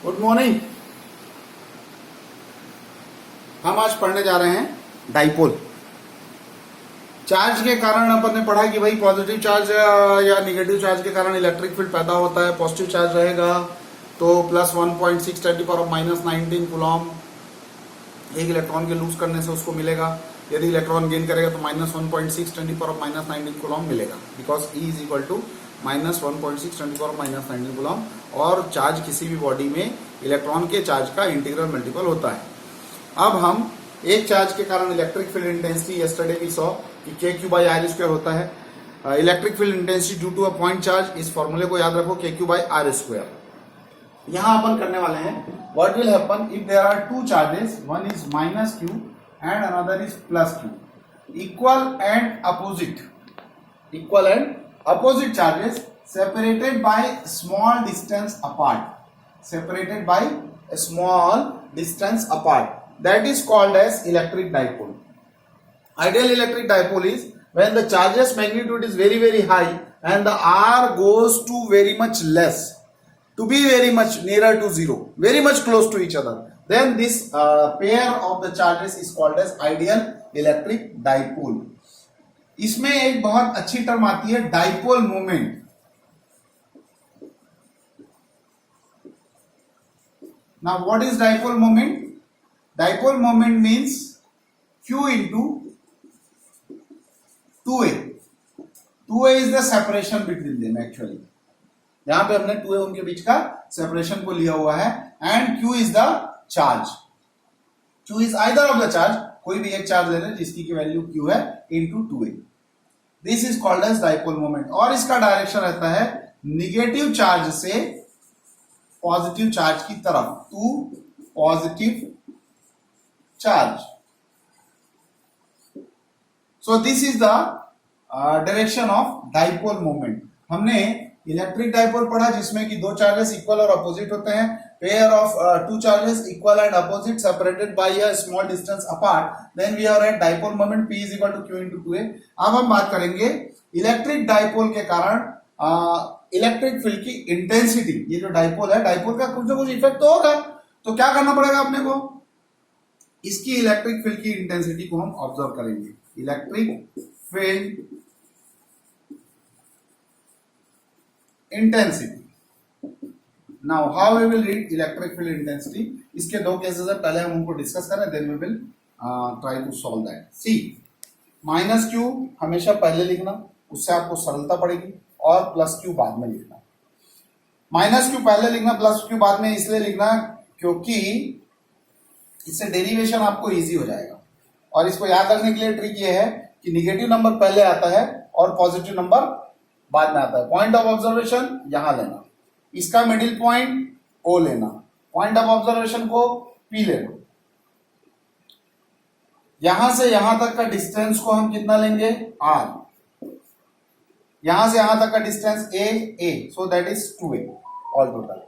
Good morning. हम आज पढ़ने जा रहे हैं डाइपोल। चार्ज के कारण अपन ने पढ़ा कि भाई पॉजिटिव चार्ज या निगेटिव चार्ज के कारण इलेक्ट्रिक फील्ड पैदा होता है। पॉजिटिव चार्ज रहेगा तो प्लस 1.6 ×-19 कूलॉम एक इलेक्ट्रॉन के लूज करने से उसको मिलेगा। यदि इलेक्ट्रॉन गेन करेगा तो -1.6 ×-19 कूलॉम मिलेगा, because E is equal to -1.6 ×-19 coulomb. और चार्ज किसी भी बॉडी में इलेक्ट्रॉन के चार्ज का इंटीग्रल मल्टीपल होता है। अब हम एक चार्ज के कारण electric field intensity yesterday we saw कि KQ/R² होता है। Electric field intensity due to a point charge, इस फॉर्मूले को याद रखो, KQ/R²। यहां अपन करने वाले हैं what will happen if there are two charges, one is -Q and another is +Q, equal and opposite charges separated by small distance apart, that is called as electric dipole. Ideal electric dipole is when the charges magnitude is very very high and the R goes to very much less, to be very much nearer to zero, very much close to each other, then this pair of the charges is called as ideal electric dipole. इसमें एक बहुत अच्छी term आती है dipole moment. Now what is dipole moment? Dipole moment means Q into 2A. 2A is the separation between them actually. यहां पे हमने 2A उनके बीच का सेपरेशन को लिया हुआ है and Q is the charge. Q is either of the charge, कोई भी एक चार्ज ले लें जिसकी की वैल्यू Q है into 2A. This is called as dipole moment. और इसका डायरेक्शन रहता है निगेटिव चार्ज से पॉजिटिव चार्ज की तरफ, to positive charge. So this is the direction of dipole moment. हमने इलेक्ट्रिक डाइपोल पढ़ा जिसमें कि दो चार्जेस इक्वल और अपोजिट होते हैं। Pair of two charges equal and opposite separated by a small distance apart, then we have right dipole moment P is equal to Q into 2A। अब हम बात करेंगे इलेक्ट्रिक डाइपोल के कारण electric field की intensity. ये जो dipole है, डाइपोल का कुछ ना कुछ इफेक्ट तो होगा, तो क्या करना पड़ेगा अपने को, इसकी इलेक्ट्रिक फील्ड की इंटेंसिटी को हम ऑब्जर्व करेंगे। Electric field intensity. Now how we will read electric field intensity. इसके दो केसेस है, पहले हम उनको डिस्कस करें, then we will try to solve that. See -Q हमेशा पहले लिखना, उससे आपको सरलता पड़ेगी, और +Q बाद में लिखना। -Q पहले लिखना, +Q बाद में इसलिए लिखना क्योंकि इससे डेरिवेशन आपको इजी हो जाएगा। और इसको याद रखने के लिए ट्रिक ये है कि निगेटिव नंबर पहले आता है और पॉजिटिव नंबर बाद में आता है। पॉइंट ऑफ ऑब्जर्वेशन यहां लेना, इसका मिडिल पॉइंट O लेना, पॉइंट ऑफ ऑब्जर्वेशन को P लेना। यहां से यहां तक का डिस्टेंस को हम कितना लेंगे, R। यहां से यहां तक का distance A, so that is 2A all total.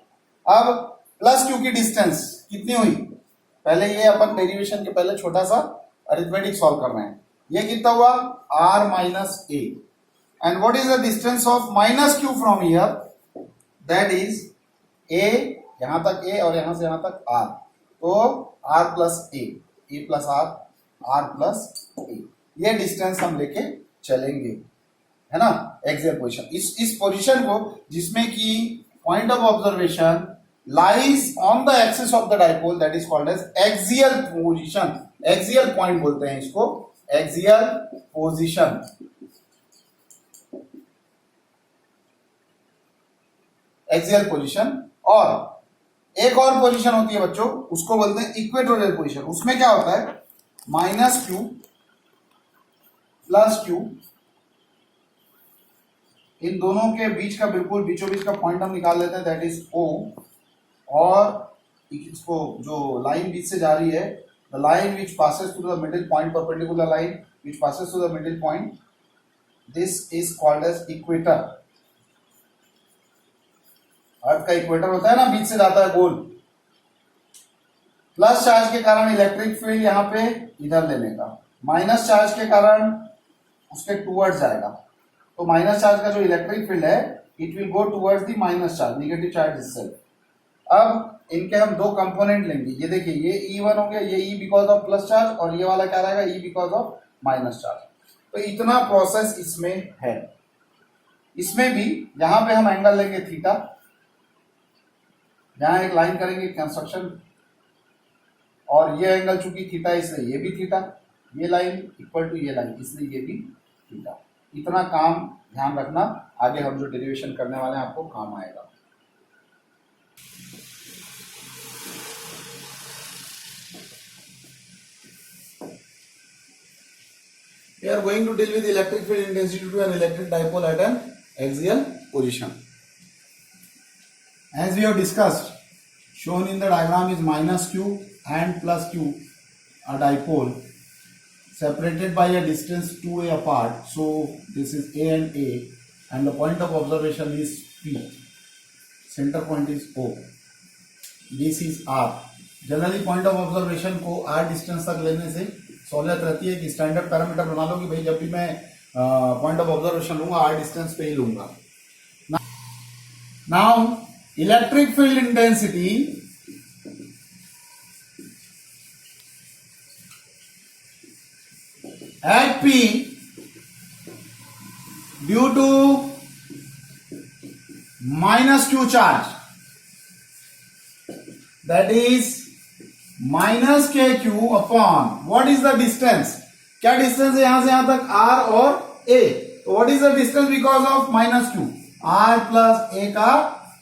अब +Q की डिस्टेंस कितनी हुई, पहले ये अपन डेरिवेशन के पहले छोटा सा अरिथमेटिक सॉल्व कर रहे हैं। ये कितना हुआ, R - A। And what is the distance of -Q from here, that is A, यहां तक A और यहां से यहां तक R, तो R + A, A + R + A। ये डिस्टेंस हम लेके चलेंगे, है ना, एक्सियल पोजीशन। इस पोजीशन को जिसमें कि point of observation lies on the axis of the dipole, that is called as axial position. Axial point बोलते हैं इसको, एक्सियल पोजीशन। Axial position. और एक और पोजीशन होती है बच्चों, उसको बोलते हैं इक्वेटोरियल पोजीशन। उसमें क्या होता है, -Q +Q, इन दोनों के बीच का बिल्कुल बीचों बीच का पॉइंट हम निकाल लेते हैं, दैट इज O। और इसको जो लाइन बीच से जा रही है, the line which passes through the middle point, perpendicular line which passes through the middle point, this is called as equator. Earth का इक्वेटर होता है ना, बीच से जाता है गोल। प्लस चार्ज के कारण इलेक्ट्रिक फील्ड यहां पे इधर लेने का, माइनस चार्ज के कारण उसके टूवर्ड्स जाएगा। तो माइनस चार्ज का जो इलेक्ट्रिक फील्ड है it will go towards the minus charge, negative charge itself। अब इनके हम दो कंपोनेंट लेंगे। ये देखिए, ये E1 हो गया, ये E because of plus charge, और ये वाला क्या रहेगा, E because of minus charge. तो इतना प्रोसेस इसमें है। इसमें भी यहां पे हम एंगल लेंगे थीटा, यहां एक लाइन करेंगे कंस्ट्रक्शन, और ये एंगल चूंकि थीटा इसलिए ये भी थीटा, ये लाइन इक्वल टू ये लाइन इसलिए ये भी थीटा। इतना काम ध्यान रखना, आगे हम जो डेरिवेशन करने वाले हैं आपको काम आएगा। We are going to deal with electric field intensity to an electric dipole at an axial position. As we have discussed, shown in the diagram is minus q and plus q, a dipole separated by a distance 2a apart. So this is A, and the point of observation is P. Center point is O. This is R. Generally point of observation को R distance तक लेने से सहूलियत रहती है कि standard parameter बना लो कि भाई जब भी मैं पॉइंट ऑफ ऑब्जर्वेशन लूंगा R डिस्टेंस पे ही लूंगा। Now electric field intensity at P due to minus q charge, that is minus kq upon what is the distance, क्या डिस्टेंस है यहां से यहां तक, r और a, तो what is the distance because of minus q, r plus a का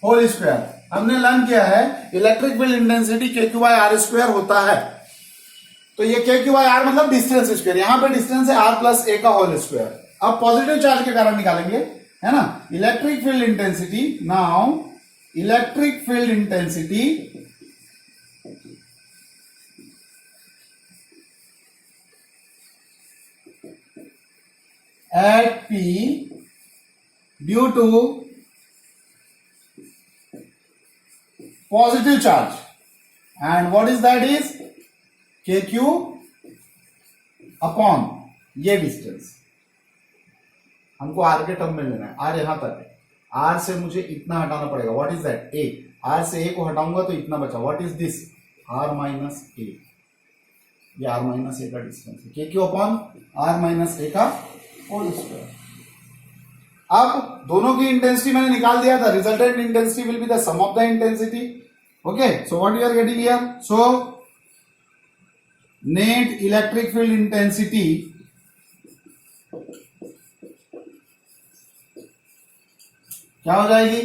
whole square. हमने लर्न किया है electric field intensity kq by r square होता है, तो ये kq by r मतलब डिस्टेंस स्क्वायर, यहां पे डिस्टेंस है r प्लस a का होल स्क्वायर। अब पॉजिटिव चार्ज के कारण निकालेंगे, है ना, electric field intensity. Now electric field intensity at P due to positive charge, and what is that is kq upon ये डिस्टेंस, हमको r के टर्म में लेना है, r यहां तक है, r से मुझे इतना हटाना पड़ेगा, what is that, a, r से a को हटाऊंगा तो इतना बचा, what is this, r minus a, ये r माइनस a का डिस्टेंस है, kq upon r minus a का होल स्क्वायर। अब दोनों की इंटेंसिटी मैंने निकाल दिया था, resultant intensity will be the sum of the intensity. Okay, so what you are getting here, so net electric field intensity क्या हो जाएगी,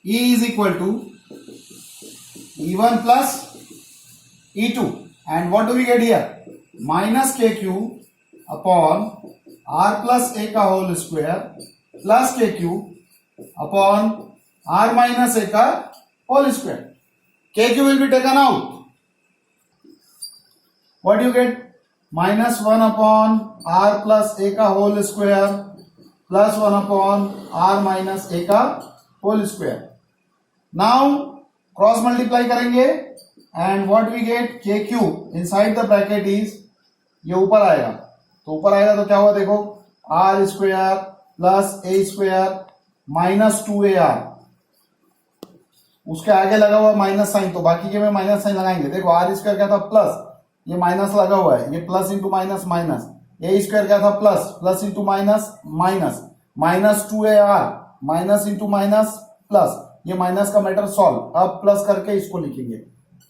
E is equal to E1 plus E2, and what do we get here, minus KQ upon r plus a का whole square plus KQ upon r minus a का whole square. KQ will be taken out, what you get, minus 1 upon r plus a का whole square plus 1 upon r minus a का whole square. Now cross multiply करेंगे and what we get, KQ inside the bracket is, ये ऊपर आएगा, तो ऊपर आएगा तो क्या हुआ देखो, r square plus a square minus 2ar, उसके आगे लगा हुआ माइनस साइन, तो बाकी के में माइनस साइन लगाएंगे। देखो r स्क्वायर क्या था प्लस, ये माइनस लगा हुआ है, ये plus into minus minus, a square क्या था plus, plus into minus minus, minus 2ar minus into minus plus, ये माइनस का मैटर सॉल्व, अब प्लस करके इसको लिखेंगे,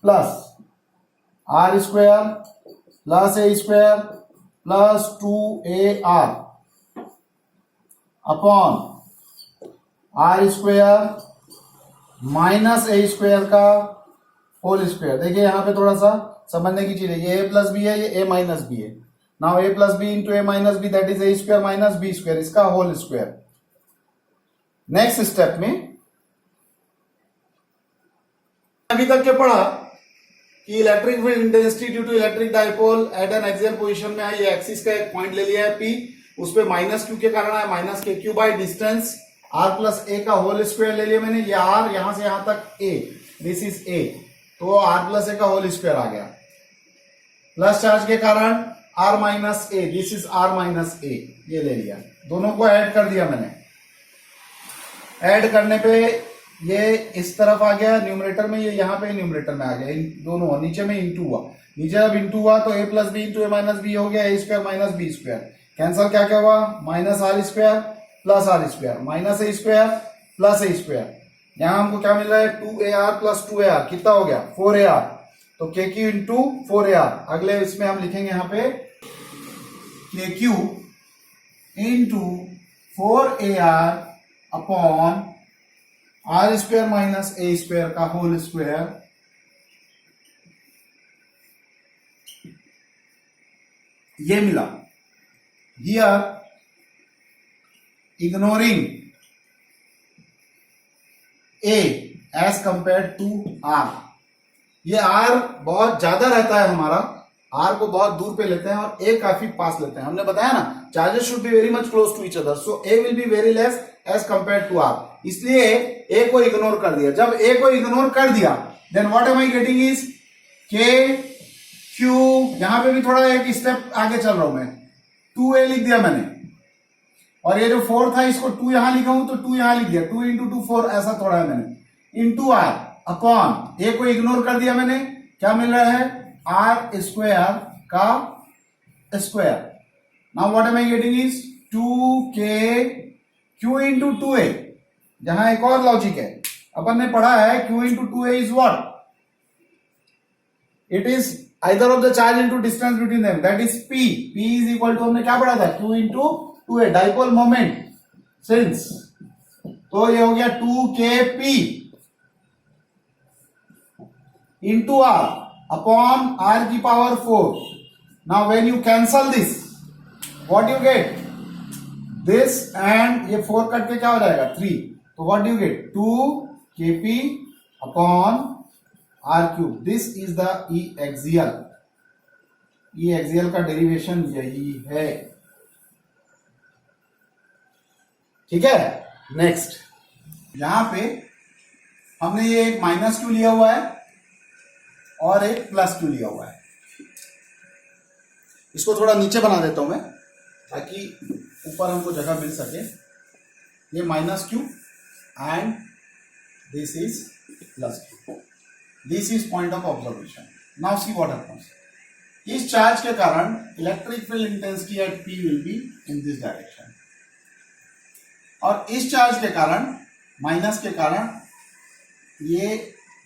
plus r square plus a square plus 2ar upon r square minus a square का whole square. देखिए यहां पे थोड़ा सा समझने की चीज है, ये a प्लस बी है, ये a माइनस बी है। Now a plus b into a minus b, that is a square minus b square, इसका होल स्क्वायर। नेक्स्ट स्टेप में अभी तक के पढ़ा कि electric field intensity due to electric dipole at an axial position में है, ये एक्सिस का एक पॉइंट ले लिया है P, उस पे माइनस क्यू के कारण है माइनस के Q by distance r plus a का होल स्क्वायर ले लिया मैंने, ये r यहां से यहां तक a, दिस इज a, तो r प्लस a का होल स्क्वायर आ गया, प्लस चार्ज के कारण r minus a, this is r minus a, ये ले लिया, दोनों को ऐड कर दिया मैंने। ऐड करने पे ये इस तरफ आ गया न्यूमरेटर में, ये यहाँ पे न्यूमरेटर में आ गया, इन दोनों नीचे में इंटू हुआ, नीचे जब इंटू हुआ तो a plus b into a minus b हो गया, a square minus b square, cancel क्या क्या हुआ, minus r square plus r square minus a square plus a square, यहाँ हमको क्या मिल रहा है 2ar प्लस 2ar, कितना हो गया 4ar, तो के क्यू इंटू 4ar, अगले इसमें हम लिखेंगे यहाँ पे k q into 4ar upon r square minus a square का होल स्क्वायर, ये मिला। Here ignoring a as compare to r, ये आर बहुत ज्यादा रहता है हमारा, आर को बहुत दूर पे लेते हैं और ए काफी पास लेते हैं, हमने बताया ना charges should be very much close to each other, so a will be very less as compare to r, इसलिए ए को इग्नोर कर दिया। जब ए को इग्नोर कर दिया then what am I getting is k q, यहां पे भी थोड़ा एक स्टेप आगे चल रहा हूं मैं, 2a लिख दिया मैंने, और ये जो 4 था इसको 2 यहां लिखा हूं तो 2 यहां लिख दिया, 2 इंटू 2 4 ऐसा थोड़ा है मैंने, इंटू आर अपॉन ए को इग्नोर कर दिया मैंने, क्या मिल रहा है आर स्क्वायर का square. Now what am I getting is 2k Q into 2a, जहां एक और लॉजिक है, अपन ने पढ़ा है q into 2a is what, it is either of the charge into distance between them, that is p, p is equal to हमने क्या पढ़ा था q into 2a, dipole moment since, तो ये हो गया 2kp into r upon r की power 4। Now when you cancel this what you get this, and ये 4 कट के क्या हो जाएगा 3, तो what you get 2kp upon r cube, this is the E axial, E axial का derivation यही है, ठीक है। नेक्स्ट यहां पे हमने ये एक माइनस क्यू लिया हुआ है और एक प्लस क्यू लिया हुआ है, इसको थोड़ा नीचे बना देता हूं मैं ताकि ऊपर हमको जगह मिल सके, ये minus Q and this is plus q, this is point of observation. Now see what happens, इस चार्ज के कारण electric field intensity at P will be in this direction, और इस चार्ज के कारण माइनस के कारण ये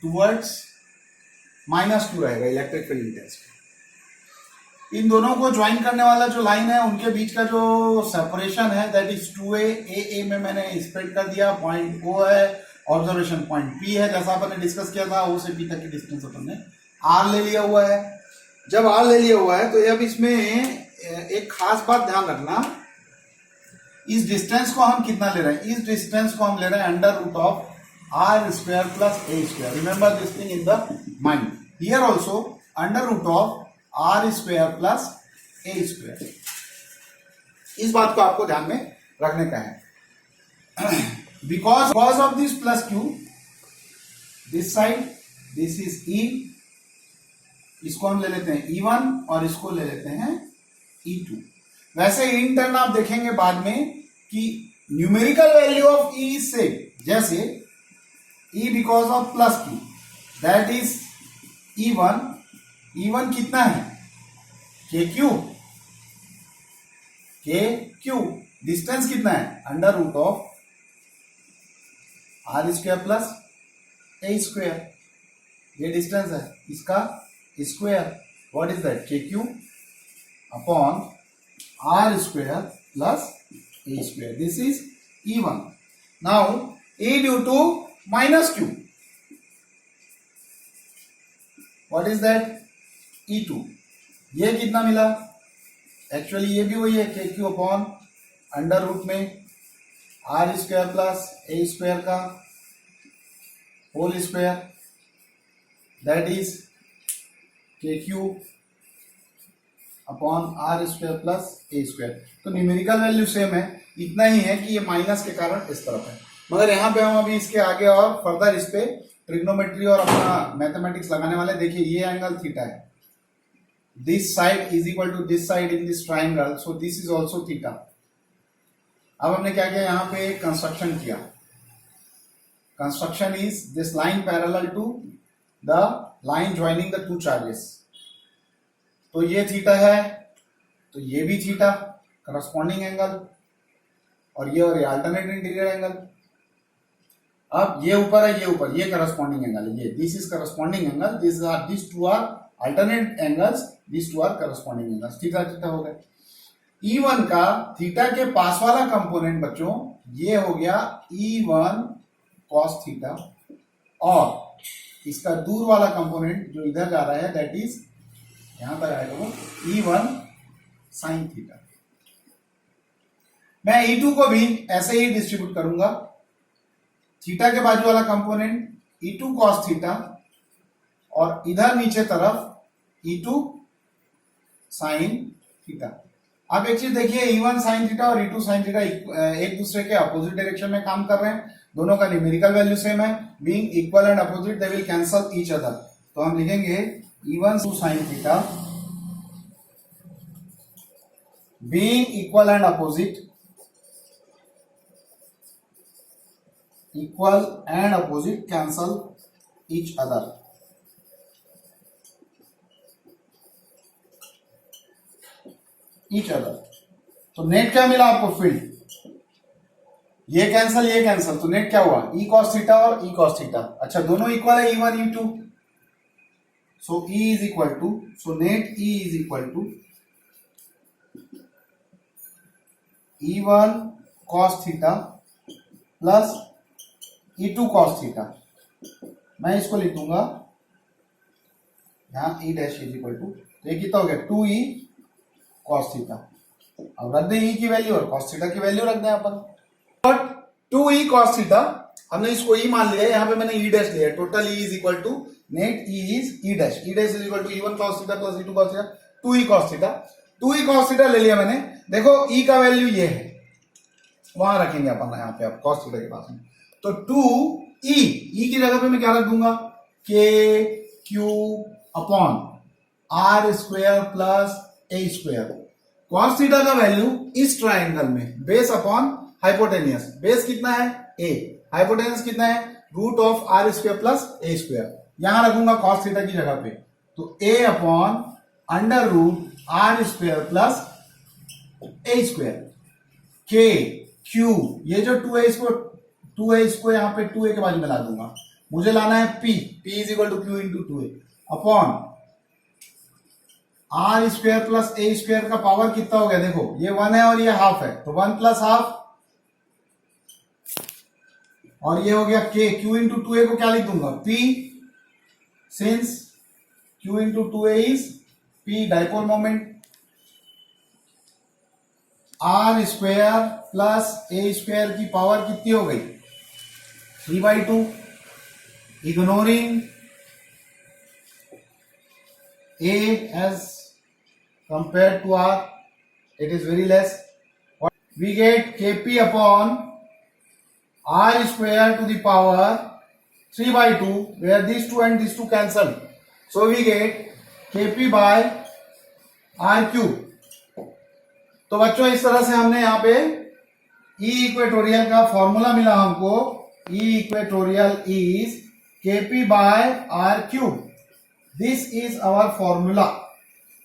टुवर्ड्स माइनस क्यू रहेगा इलेक्ट्रिक फील्ड इंटेंसिटी। इन दोनों को ज्वाइन करने वाला जो लाइन है उनके बीच का जो सेपरेशन है दैट इज 2a, ए में मैंने स्प्रेड कर दिया, पॉइंट O है, ऑब्जर्वेशन पॉइंट P है, जैसा अपन ने डिस्कस किया था O से P तक की डिस्टेंस अपन ने R ले लिया हुआ है। जब R ले लिया हुआ है तो अब इसमें एक खास बात ध्यान रखना, इस डिस्टेंस को हम कितना ले रहे हैं, इस डिस्टेंस को हम ले रहे हैं under root of r square plus a square, remember this thing in the mind, here also under root of r square plus a square, इस बात को आपको ध्यान में रखने का है। Because of this plus q, this side this is e, इसको हम ले लेते हैं E1 और इसको ले लेते हैं E2। वैसे इन टर्न आप देखेंगे बाद में कि numerical value of E is same, जैसे E because of plus q that is E1, E1 कितना है के क्यू, डिस्टेंस कितना है under root of r square plus a square, ये डिस्टेंस है इसका square, what is that k q upon r square plus a square, this is E1। Now E due to minus q, what is that E2, ये कितना मिला, actually ये भी वही है k q upon under root में r square plus a square का whole square, that is k q upon r square plus a square. तो न्यूमेरिकल वैल्यू सेम है, इतना ही है कि ये माइनस के कारण इस तरफ है, मगर यहाँ पे हम अभी इसके आगे और फर्दर इस पे ट्रिग्नोमेट्री और अपना मैथमेटिक्स लगाने वाले। देखिए ये एंगल थीटा है, this side is equal to this side in this triangle, so this is also theta. अब हमने क्या किया, यहाँ पे कंस्ट्रक्शन किया, construction is this line parallel to the line joining the two charges. तो ये थीटा है, तो ये भी थीटा करस्पॉन्डिंग एंगल, और ये अल्टरनेट इंटीरियर एंगल. अब ये ऊपर है, ये ऊपर, ये करस्पॉन्डिंग एंगल है, ये this is corresponding angle, this two are alternate angles, this two are corresponding angles. Theta theta हो गया. E1 का थीटा के पास वाला कंपोनेंट बच्चों ये हो गया E1 cos थीटा, और इसका दूर वाला कंपोनेंट जो इधर जा रहा है दैट इज यहां पर आएगा वो E1 sin थीटा. मैं E2 को भी ऐसे ही डिस्ट्रीब्यूट करूंगा. थीटा के बाजू वाला कंपोनेंट E2 cos थीटा, और इधर नीचे तरफ E2 sin थीटा. अब एक चीज देखिए, E1 sin थीटा और E2 sin थीटा एक दूसरे के अपोजिट डायरेक्शन में काम कर रहे हैं. दोनों का न्यूमेरिकल वैल्यू सेम है. Being equal and opposite they will cancel each other. तो हम लिखेंगे E1 sin theta being equal and opposite, equal and opposite cancel each other. Each other. तो नेट क्या मिला आपको? फील्ड. ये कैंसल, तो नेट क्या हुआ? E cos थीटा और E cos थीटा. अच्छा, दोनों इक्वल है E1 E2, so E is equal to, so net E is equal to E1 cos theta plus E2 cos theta. मैं इसको लिख दूंगा यहां E dash is equal to, तो ये कितना हो गया? 2E cos theta. अब रख दें E की वैल्यू और cos थीटा की वैल्यू रख दें अपन. बट 2E cos थीटा हमने इसको E मान लिया, यहां पे मैंने E डैश लिया. Total E is equal to net E is E dash. E dash is equal to E1 cos theta plus E2 cos theta, 2E cos theta. 2E cos theta ले लिया मैंने. देखो E का value ये है, वहां रखेंगे अपन यहाँ पे आप cos थीटा के पास में. तो 2E, E की जगह पे मैं क्या रख दूंगा? K Q upon R square plus A square. cos theta का वैल्यू इस ट्राइंगल में बेस अपॉन हाइपोटेनियस. बेस कितना है? A. हाइपोटेनियस कितना है? Root of R square plus A square. यहां रखूंगा cos थीटा की जगह पे, तो A upon under root R square plus A square. K Q, ये जो 2A इसको यहां पे 2A के बाजू में ला दूंगा. मुझे लाना है P is equal to Q into 2A upon R square plus A square का पावर कितना हो गया? देखो ये 1 है और ये हाफ है, तो 1 प्लस हाफ, और ये हो गया K. Q इंटू 2A को क्या लिख दूंगा? P, since Q into 2A is P dipole moment. R square plus A square की पावर कितनी हो गई? 3/2. Ignoring A as compared to R, it is very less. We get Kp upon R square to the power 3/2, where these two and these two cancel. So we get Kp by R cube. तो बच्चों इस तरह से हमने यहाँ पे E equatorial का formula मिला हमको. E equatorial is Kp by R cube. दिस is our formula.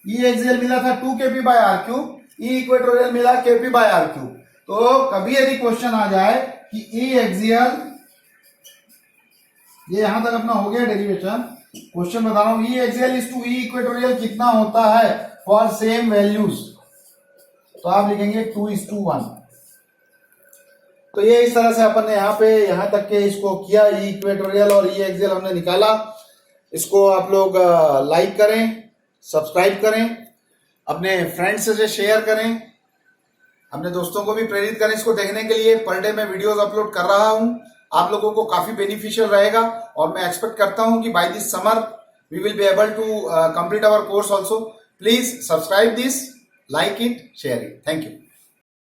E axial मिला था 2 Kp by R cube, E equatorial मिला Kp by R cube. तो कभी यदि क्वेश्चन आ जाए कि E एक्सियल, ये यहां तक अपना हो गया डेरिवेशन. क्वेश्चन बता रहा हूं, E axial is to E equatorial कितना होता है फॉर सेम वैल्यूज, तो आप लिखेंगे 2:1. तो ये इस तरह से अपन ने यहाँ पे यहां तक के इसको किया. E इक्वेटोरियल और E एक्सियल हमने निकाला. इसको आप लोग लाइक करें, सब्सक्राइब करें, अपने फ्रेंड्स से शेयर करें, अपने दोस्तों को भी प्रेरित करें इसको देखने के लिए. पर डे मैं वीडियोस अपलोड कर रहा हूं, आप लोगों को काफी बेनिफिशियल रहेगा, और मैं एक्सपेक्ट करता हूं कि by this summer we will be able to complete our course also. Please subscribe this, like it, share it. Thank you.